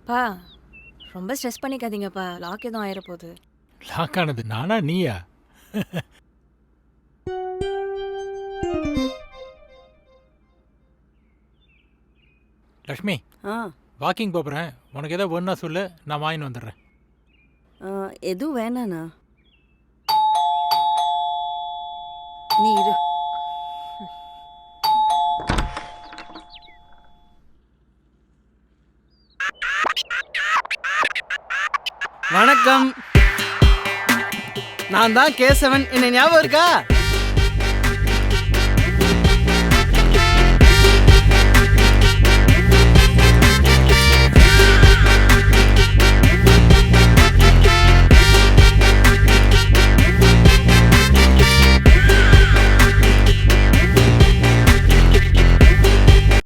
பா ரொம்ப stress பண்ணிக்காதீங்கப்பா. Lock எதுவும் ஆயிரப்போகுது. லாக் ஆனது நானா நீயா? லக்ஷ்மி, ஆ வாக்கிங் போகிறேன். உனக்கு ஏதோ ஒன்றா சொல்லு, நான் வாங்கின்னு வந்துடுறேன். எதுவும் வேணாண்ணா. நீ இரு. வணக்கம். நான் தான் கேசவன். என்ன ஞாபகம் இருக்கா?